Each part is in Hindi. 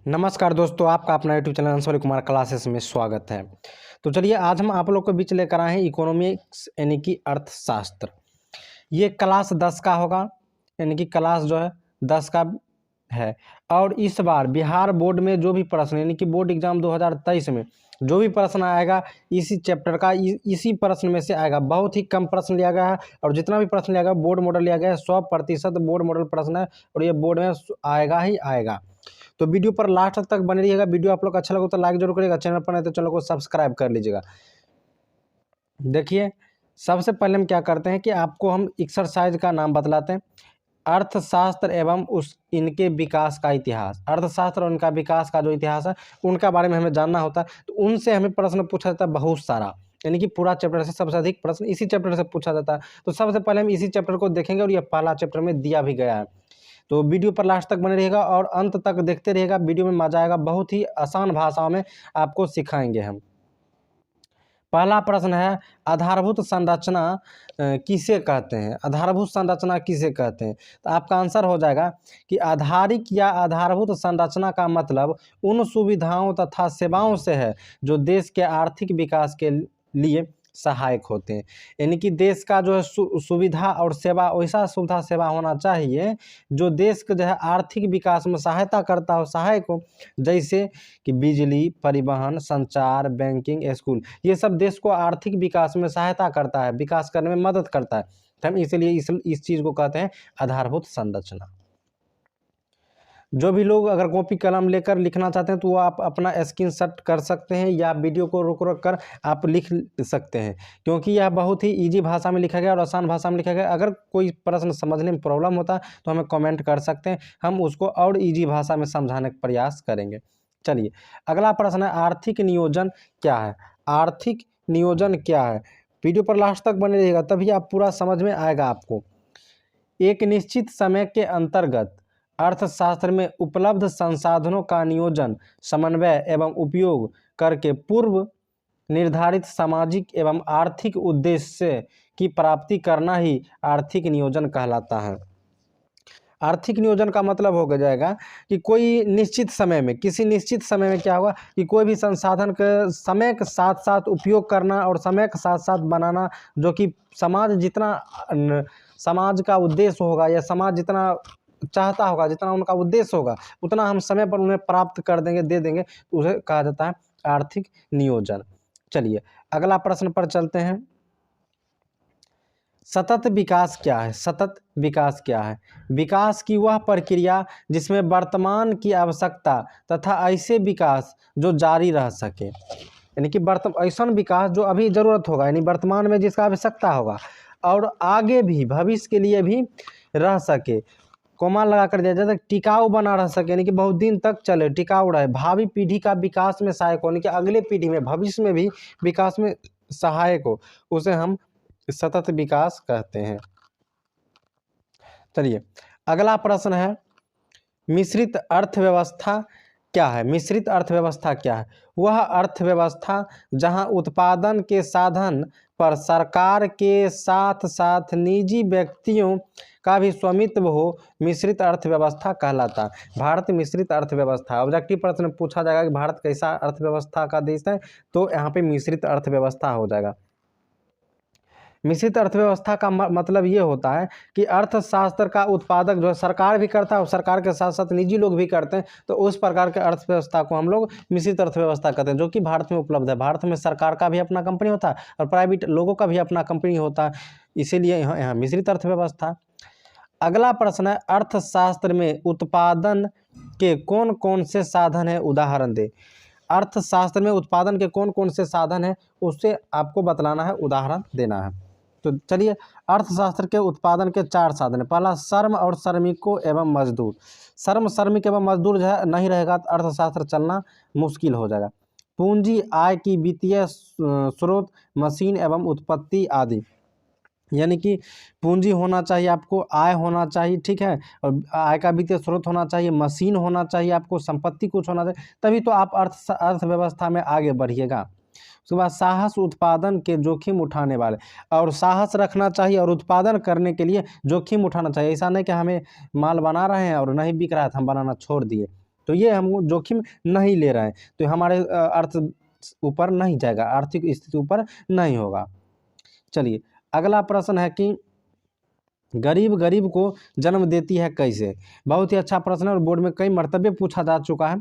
नमस्कार दोस्तों, आपका अपना YouTube channel Anshul Kumar classes में स्वागत है। तो चलिए आज हम आप लोग के बीच लेकर आए हैं इकोनॉमिक्स यानी कि अर्थशास्त्र। ये क्लास 10 का होगा, यानी कि क्लास जो है 10 का है। और इस बार बिहार बोर्ड में जो भी प्रश्न यानी कि बोर्ड एग्जाम 2023 में जो भी प्रश्न आएगा इसी चैप्टर का इसी प्रश्न में से आएगा। बहुत ही कम प्रश्न लिया गया है और जितना भी प्रश्न लिया गया बोर्ड मॉडल लिया गया है, 100% बोर्ड मॉडल प्रश्न है और ये बोर्ड में आएगा ही आएगा। तो वीडियो पर लास्ट तक बने रहिएगा। वीडियो आप लोग अच्छा लगे तो लाइक जरूर करिएगा, चैनल पर नहीं तो चैनल को सब्सक्राइब कर लीजिएगा। देखिए सबसे पहले हम क्या करते हैं कि आपको हम एक्सरसाइज का नाम बतलाते हैं। अर्थशास्त्र एवं इनके विकास का इतिहास। अर्थशास्त्र और इनका विकास का जो इतिहास है उनका बारे में हमें जानना होता है। तो उनसे हमें प्रश्न पूछा जाता है बहुत सारा, यानी कि पूरा चैप्टर से सबसे अधिक प्रश्न इसी चैप्टर से पूछा जाता है। तो सबसे पहले हम इसी चैप्टर को देखेंगे और ये पहला चैप्टर में दिया भी गया है। तो वीडियो पर लास्ट तक बने रहेगा और अंत तक देखते रहेगा। वीडियो में मजा आएगा, बहुत ही आसान भाषा में आपको सिखाएंगे हम। पहला प्रश्न है आधारभूत संरचना किसे कहते हैं? आधारभूत संरचना किसे कहते हैं? तो आपका आंसर हो जाएगा कि आधारिक या आधारभूत संरचना का मतलब उन सुविधाओं तथा सेवाओं से है जो देश के आर्थिक विकास के लिए सहायक होते हैं। यानी कि देश का जो है सुविधा और सेवा वैसा सुविधा सेवा होना चाहिए जो देश के जो है आर्थिक विकास में सहायता करता हो, सहायक हो। जैसे कि बिजली, परिवहन, संचार, बैंकिंग, स्कूल, ये सब देश को आर्थिक विकास में सहायता करता है, विकास करने में मदद करता है। तो हम इसलिए इस चीज़ को कहते हैं आधारभूत संरचना। जो भी लोग अगर कॉपी कलम लेकर लिखना चाहते हैं तो वो आप अपना स्क्रीनशॉट कर सकते हैं या वीडियो को रोक कर आप लिख सकते हैं, क्योंकि यह बहुत ही इजी भाषा में लिखा गया और आसान भाषा में लिखा गया। अगर कोई प्रश्न समझने में प्रॉब्लम होता है तो हमें कमेंट कर सकते हैं, हम उसको और ईजी भाषा में समझाने का प्रयास करेंगे। चलिए अगला प्रश्न है आर्थिक नियोजन क्या है? आर्थिक नियोजन क्या है? वीडियो पर लास्ट तक बने रहिएगा तभी आप पूरा समझ में आएगा आपको। एक निश्चित समय के अंतर्गत अर्थशास्त्र में उपलब्ध संसाधनों का नियोजन, समन्वय एवं उपयोग करके पूर्व निर्धारित सामाजिक एवं आर्थिक उद्देश्य की प्राप्ति करना ही आर्थिक नियोजन कहलाता है। आर्थिक नियोजन का मतलब हो जाएगा कि कोई निश्चित समय में, किसी निश्चित समय में क्या होगा कि कोई भी संसाधन के समय के साथ साथ उपयोग करना और समय के साथ साथ बनाना, जो कि समाज का उद्देश्य होगा या समाज जितना चाहता होगा, जितना उनका उद्देश्य होगा उतना हम समय पर उन्हें प्राप्त कर देंगे, दे देंगे, तो उसे कहा जाता है आर्थिक नियोजन। चलिए अगला प्रश्न पर चलते हैं। सतत विकास क्या है? सतत विकास क्या है? विकास की वह प्रक्रिया जिसमें वर्तमान की आवश्यकता तथा ऐसे विकास जो जारी रह सके, यानी कि ऐसा विकास जो अभी ज़रूरत होगा, यानी वर्तमान में जिसका आवश्यकता होगा और आगे भी भविष्य के लिए भी रह सके, कोमा लगा कर दिया जाता है, टिकाऊ बना रह सके, यानी कि बहुत दिन तक चले, टिकाऊ रहे, भावी पीढ़ी का विकास में सहायक हो, यानी कि अगले पीढ़ी में भविष्य में भी विकास में सहायक हो, उसे हम सतत विकास कहते हैं। चलिए अगला प्रश्न है मिश्रित अर्थव्यवस्था क्या है? मिश्रित अर्थव्यवस्था क्या है? वह अर्थव्यवस्था जहां उत्पादन के साधन पर सरकार के साथ साथ निजी व्यक्तियों का भी स्वामित्व हो, मिश्रित अर्थव्यवस्था कहलाता है। भारत मिश्रित अर्थव्यवस्था, ऑब्जेक्टिव प्रश्न पूछा जाएगा कि भारत कैसा अर्थव्यवस्था का देश है, तो यहाँ पे मिश्रित अर्थव्यवस्था हो जाएगा। मिश्रित अर्थव्यवस्था का मतलब ये होता है कि अर्थशास्त्र का उत्पादक जो है सरकार भी करता है और सरकार के साथ साथ निजी लोग भी करते हैं, तो उस प्रकार के अर्थव्यवस्था को हम लोग मिश्रित अर्थव्यवस्था कहते हैं, जो कि भारत में उपलब्ध है। भारत में सरकार का भी अपना कंपनी होता है और प्राइवेट लोगों का भी अपना कंपनी होता है, इसीलिए यहाँ मिश्रित अर्थव्यवस्था। अगला प्रश्न है अर्थशास्त्र में उत्पादन के कौन कौन से साधन है, उदाहरण दे। अर्थशास्त्र में उत्पादन के कौन कौन से साधन है उससे आपको बतलाना है, उदाहरण देना है। तो चलिए अर्थशास्त्र के उत्पादन के 4 साधन है। पहला श्रम और श्रमिकों एवं मजदूर। श्रम, श्रमिक एवं मजदूर जो है नहीं रहेगा तो अर्थशास्त्र चलना मुश्किल हो जाएगा। पूंजी, आय की वित्तीय स्रोत, मशीन एवं उत्पत्ति आदि, यानी कि पूंजी होना चाहिए आपको, आय होना चाहिए, ठीक है, और आय का वित्तीय स्रोत होना चाहिए, मशीन होना चाहिए आपको, संपत्ति कुछ होना चाहिए, तभी तो आप अर्थव्यवस्था में आगे बढ़िएगा। उसके बाद साहस, उत्पादन के जोखिम उठाने वाले, और साहस रखना चाहिए और उत्पादन करने के लिए जोखिम उठाना चाहिए। ऐसा नहीं कि हमें माल बना रहे हैं और नहीं बिक रहा है तो हम बनाना छोड़ दिए, तो ये हम जोखिम नहीं ले रहे हैं, तो हमारे अर्थ ऊपर नहीं जाएगा, आर्थिक स्थिति ऊपर नहीं होगा। चलिए अगला प्रश्न है कि गरीब गरीब को जन्म देती है कैसे। बहुत ही अच्छा प्रश्न है और बोर्ड में कई मर्तबे पूछा जा चुका है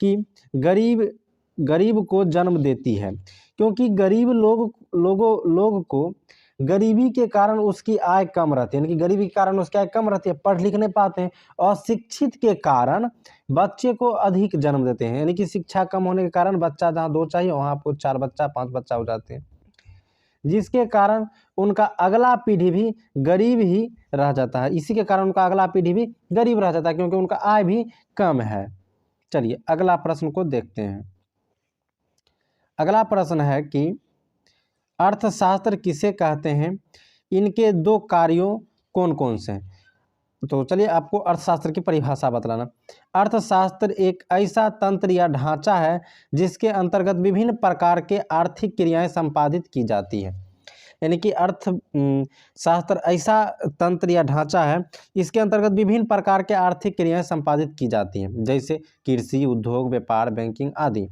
कि गरीब गरीब को जन्म देती है, क्योंकि गरीब लोग को गरीबी के कारण उसकी आय कम रहती है, यानी कि गरीबी के कारण उसकी आय कम रहती है, पढ़ लिख नहीं पाते हैं। और शिक्षित के कारण बच्चे को अधिक जन्म देते हैं, यानी कि शिक्षा कम होने के कारण बच्चा जहाँ 2 चाहिए वहाँ आपको 4 बच्चा 5 बच्चा हो जाते हैं, जिसके कारण उनका अगला पीढ़ी भी गरीब ही रह जाता है। इसी के कारण उनका अगला पीढ़ी भी गरीब रह जाता है, क्योंकि उनका आय भी कम है। चलिए अगला प्रश्न को देखते हैं। अगला प्रश्न है कि अर्थशास्त्र किसे कहते हैं, इनके 2 कार्यों कौन कौन से हैं। तो चलिए आपको अर्थशास्त्र की परिभाषा बतलाना। अर्थशास्त्र एक ऐसा तंत्र या ढांचा है जिसके अंतर्गत विभिन्न प्रकार के आर्थिक क्रियाएं संपादित की जाती है, यानी कि शास्त्र ऐसा तंत्र या ढांचा है इसके अंतर्गत विभिन्न प्रकार के आर्थिक क्रियाएं संपादित की जाती हैं, जैसे कृषि, उद्योग, व्यापार, बैंकिंग आदि।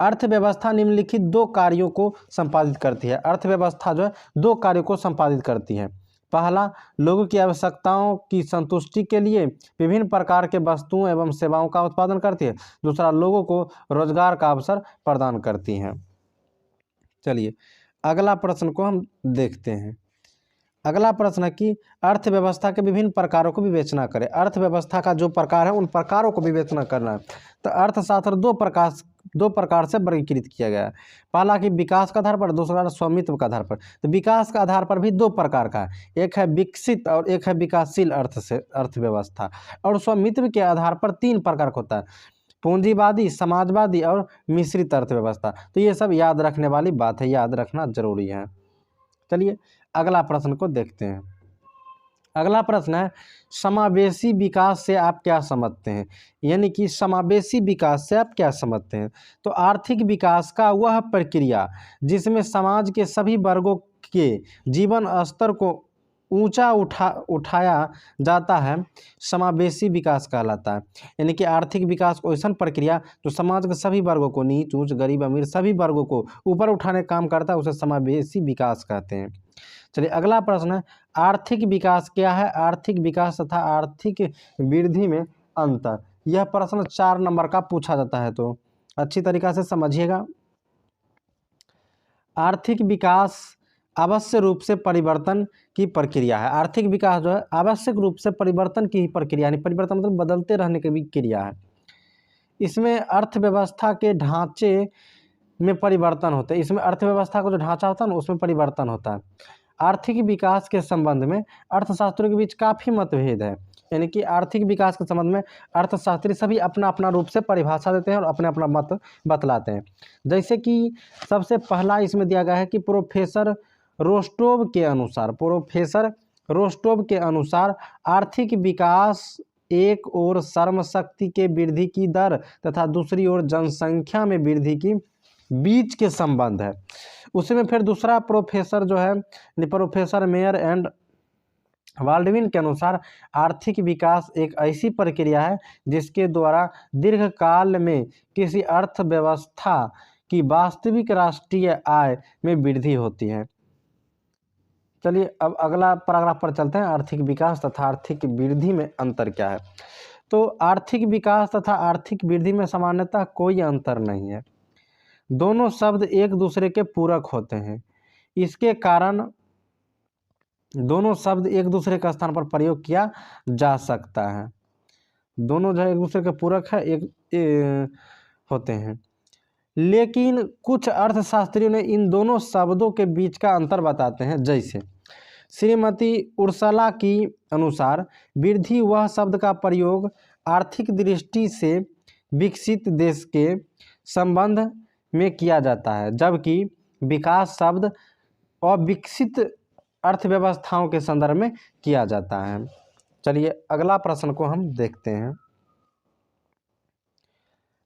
अर्थव्यवस्था निम्नलिखित 2 कार्यों को संपादित करती है। अर्थव्यवस्था जो है 2 कार्यों को संपादित करती है। पहला, लोगों की आवश्यकताओं की संतुष्टि के लिए विभिन्न प्रकार के वस्तुओं एवं सेवाओं का उत्पादन करती है। दूसरा, लोगों को रोजगार का अवसर प्रदान करती है। चलिए अगला प्रश्न को हम देखते हैं। अगला प्रश्न है कि अर्थव्यवस्था के विभिन्न प्रकारों को विवेचना करें। अर्थव्यवस्था का जो प्रकार है उन प्रकारों को विवेचना करना है। तो अर्थशास्त्र 2 प्रकार से वर्गीकृत किया गया है। पहला कि विकास के आधार पर, दूसरा स्वामित्व के आधार पर। तो विकास के आधार पर भी 2 प्रकार का है, एक है विकसित और एक है विकासशील अर्थव्यवस्था। और स्वामित्व के आधार पर 3 प्रकार का होता है, पूंजीवादी, समाजवादी और मिश्रित अर्थव्यवस्था। तो ये सब याद रखने वाली बात है, याद रखना जरूरी है। चलिए अगला प्रश्न को देखते हैं। अगला प्रश्न है समावेशी विकास से आप क्या समझते हैं, यानी कि समावेशी विकास से आप क्या समझते हैं। तो आर्थिक विकास का वह प्रक्रिया जिसमें समाज के सभी वर्गों के जीवन स्तर को ऊंचा उठाया जाता है, समावेशी विकास कहलाता है। यानी कि आर्थिक विकास को ऐसा प्रक्रिया जो समाज के सभी वर्गों को, नीच ऊंच गरीब अमीर सभी वर्गों को ऊपर उठाने का काम करता है, उसे समावेशी विकास कहते हैं। चलिए अगला प्रश्न है आर्थिक विकास क्या है। आर्थिक विकास तथा आर्थिक वृद्धि में अंतर। यह प्रश्न 4 नंबर का पूछा जाता है, तो अच्छी तरीका से समझिएगा। आर्थिक विकास आवश्यक रूप से परिवर्तन की प्रक्रिया है। आर्थिक विकास जो है आवश्यक रूप से परिवर्तन की प्रक्रिया, यानी परिवर्तन मतलब बदलते रहने की भी क्रिया है। इसमें अर्थव्यवस्था के ढांचे में परिवर्तन होते हैं। इसमें अर्थव्यवस्था का जो ढांचा होता है ना उसमें परिवर्तन होता है। आर्थिक विकास के संबंध में अर्थशास्त्रियों के बीच काफ़ी मतभेद है, यानी कि आर्थिक विकास के संबंध में अर्थशास्त्री सभी अपना अपना रूप से परिभाषा देते हैं और अपने अपना मत बतलाते हैं। जैसे कि सबसे पहला इसमें दिया गया है कि प्रोफेसर रोस्टोव के अनुसार आर्थिक विकास एक ओर श्रम शक्ति के वृद्धि की दर तथा दूसरी ओर जनसंख्या में वृद्धि की बीच के संबंध है। उसमें फिर दूसरा प्रोफेसर जो है प्रोफेसर मेयर एंड वाल्डविन के अनुसार आर्थिक विकास एक ऐसी प्रक्रिया है जिसके द्वारा दीर्घकाल में किसी अर्थव्यवस्था की वास्तविक राष्ट्रीय आय में वृद्धि होती है। चलिए अब अगला पैराग्राफ पर चलते हैं, आर्थिक विकास तथा आर्थिक वृद्धि में अंतर क्या है। तो आर्थिक विकास तथा आर्थिक वृद्धि में सामान्यतः कोई अंतर नहीं है, दोनों शब्द एक दूसरे के पूरक होते हैं। इसके कारण दोनों शब्द एक दूसरे के स्थान पर प्रयोग किया जा सकता है, दोनों जो है एक दूसरे के पूरक है होते हैं। लेकिन कुछ अर्थशास्त्रियों ने इन दोनों शब्दों के बीच का अंतर बताते हैं। जैसे श्रीमती उर्सला की अनुसार वृद्धि वह शब्द का प्रयोग आर्थिक दृष्टि से विकसित देश के संबंध में किया जाता है, जबकि विकास शब्द अविकसित अर्थव्यवस्थाओं के संदर्भ में किया जाता है। चलिए अगला प्रश्न को हम देखते हैं।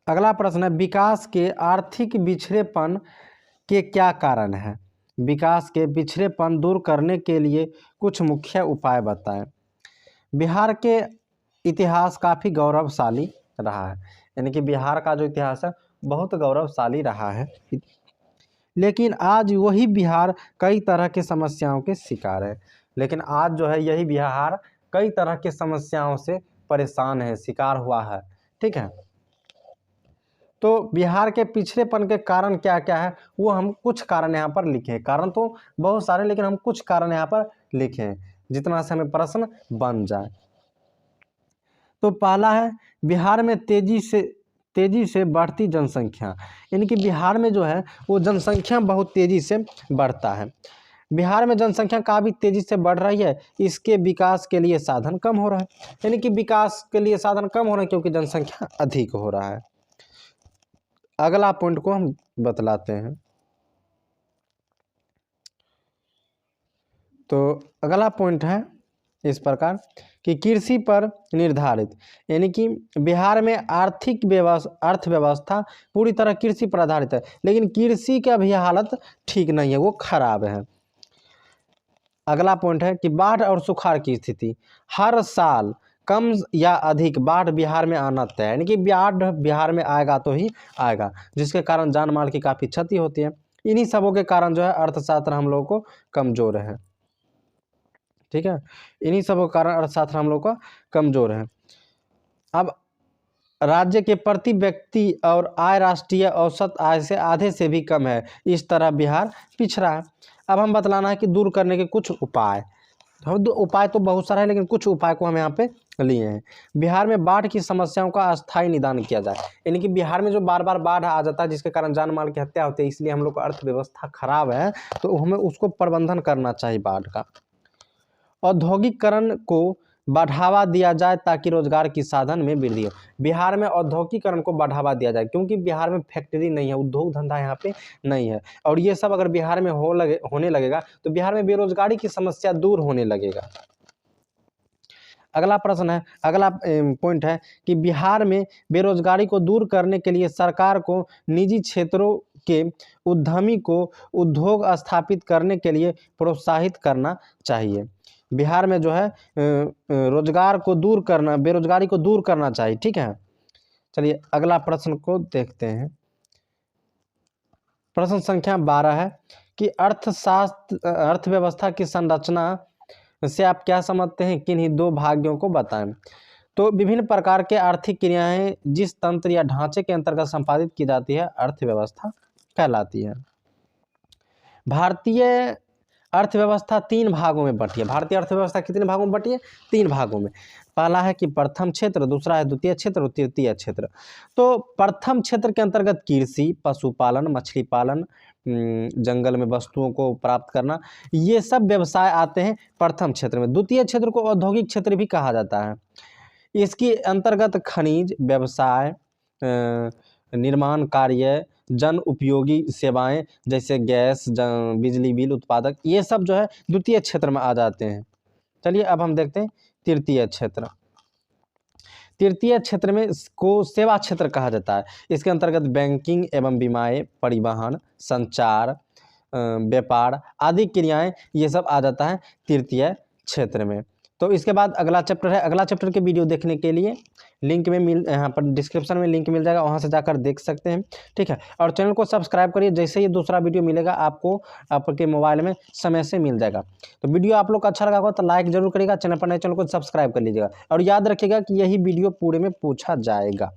अगला प्रश्न है विकास के आर्थिक पिछड़ेपन के क्या कारण है। विकास के पिछड़ेपन दूर करने के लिए कुछ मुख्य उपाय बताएं। बिहार के इतिहास काफ़ी गौरवशाली रहा है, यानी कि बिहार का जो इतिहास है बहुत गौरवशाली रहा है। लेकिन आज वही बिहार कई तरह की समस्याओं के शिकार है। लेकिन आज जो है यही बिहार कई तरह की समस्याओं से परेशान है, शिकार हुआ है। ठीक है, तो बिहार के पिछड़ेपन के कारण क्या क्या है वो हम कुछ कारण यहाँ पर लिखे हैं। कारण तो बहुत सारे, लेकिन हम कुछ कारण यहाँ पर लिखे हैं जितना से हमें प्रश्न बन जाए। तो पहला है बिहार में तेजी से बढ़ती जनसंख्या, यानी कि बिहार में जो है वो जनसंख्या बहुत तेजी से बढ़ता है। बिहार में जनसंख्या काफ़ी तेजी से बढ़ रही है, इसके विकास के लिए साधन कम हो रहा है, यानी कि विकास के लिए साधन कम हो रहे हैं क्योंकि जनसंख्या अधिक हो रहा है। अगला पॉइंट को हम बतलाते हैं। तो अगला पॉइंट है इस प्रकार कि कृषि पर निर्धारित, यानी कि बिहार में अर्थव्यवस्था पूरी तरह कृषि पर आधारित है, लेकिन कृषि का भी हालत ठीक नहीं है, वो खराब है। अगला पॉइंट है कि बाढ़ और सुखाड़ की स्थिति, हर साल कम या अधिक बाढ़ बिहार में आना तय है, यानी कि बाढ़ बिहार में आएगा तो ही आएगा, जिसके कारण जान माल की काफ़ी क्षति होती है। इन्हीं सबों के कारण जो है अर्थशास्त्र हम लोगों को कमज़ोर है। ठीक है, इन्हीं सबों के कारण अर्थशास्त्र हम लोग का कमज़ोर है। अब राज्य के प्रति व्यक्ति और आय राष्ट्रीय औसत आय से आधे से भी कम है, इस तरह बिहार पिछड़ा है। अब हम बतलाना है कि दूर करने के कुछ उपाय। उपाय तो बहुत सारा है, लेकिन कुछ उपाय को हम यहाँ पे लिए हैं। बिहार में बाढ़ की समस्याओं का अस्थायी निदान किया जाए, यानी कि बिहार में जो बार बार बाढ़ आ जाता है जिसके कारण जान माल की हत्या होती है, इसलिए हम लोग का अर्थव्यवस्था खराब है, तो हमें उसको प्रबंधन करना चाहिए बाढ़ का। औद्योगिकरण को बढ़ावा दिया जाए ताकि रोजगार की साधन में वृद्धि हो। बिहार में औद्योगिकरण को बढ़ावा दिया जाए क्योंकि बिहार में फैक्ट्री नहीं है, उद्योग धंधा यहाँ पे नहीं है, और ये सब अगर बिहार में होने लगेगा तो बिहार में बेरोजगारी की समस्या दूर होने लगेगा। अगला प्रश्न है, अगला पॉइंट है कि बिहार में बेरोजगारी को दूर करने के लिए सरकार को निजी क्षेत्रों के उद्यमी को उद्योग स्थापित करने के लिए प्रोत्साहित करना चाहिए। बिहार में जो है रोजगार को दूर करना, बेरोजगारी को दूर करना चाहिए। ठीक है, चलिए अगला प्रश्न को देखते हैं। प्रश्न संख्या 12 है कि अर्थव्यवस्था की संरचना से आप क्या समझते हैं, किन्हीं दो भाग्यों को बताएं। तो विभिन्न प्रकार के आर्थिक क्रियाएं जिस तंत्र या ढांचे के अंतर्गत संपादित की जाती है अर्थव्यवस्था कहलाती है। भारतीय अर्थव्यवस्था 3 भागों में बटी है। भारतीय अर्थव्यवस्था कितने भागों में बटी है? 3 भागों में। पहला है कि प्रथम क्षेत्र, दूसरा है द्वितीय क्षेत्र और तृतीय क्षेत्र। तो प्रथम क्षेत्र के अंतर्गत कृषि, पशुपालन, मछली पालन, जंगल में वस्तुओं को प्राप्त करना, ये सब व्यवसाय आते हैं प्रथम क्षेत्र में। द्वितीय क्षेत्र को औद्योगिक क्षेत्र भी कहा जाता है। इसके अंतर्गत खनिज व्यवसाय, निर्माण कार्य, जन उपयोगी सेवाएं जैसे गैस, बिजली बिल उत्पादक, ये सब जो है द्वितीय क्षेत्र में आ जाते हैं। चलिए अब हम देखते हैं तृतीय क्षेत्र। तृतीय क्षेत्र में को सेवा क्षेत्र कहा जाता है। इसके अंतर्गत बैंकिंग एवं बीमाएं, परिवहन, संचार, व्यापार आदि क्रियाएं, ये सब आ जाता है तृतीय क्षेत्र में। तो इसके बाद अगला चैप्टर है। अगला चैप्टर के वीडियो देखने के लिए लिंक में यहाँ पर डिस्क्रिप्शन में लिंक मिल जाएगा, वहाँ से जाकर देख सकते हैं। ठीक है, और चैनल को सब्सक्राइब करिए, जैसे ही दूसरा वीडियो मिलेगा आपको आपके मोबाइल में समय से मिल जाएगा। तो वीडियो आप लोग का अच्छा लगा होगा तो लाइक जरूर करिएगा, चैनल पर नए चैनल को सब्सक्राइब कर लीजिएगा, और याद रखिएगा कि यही वीडियो पूरे में पूछा जाएगा।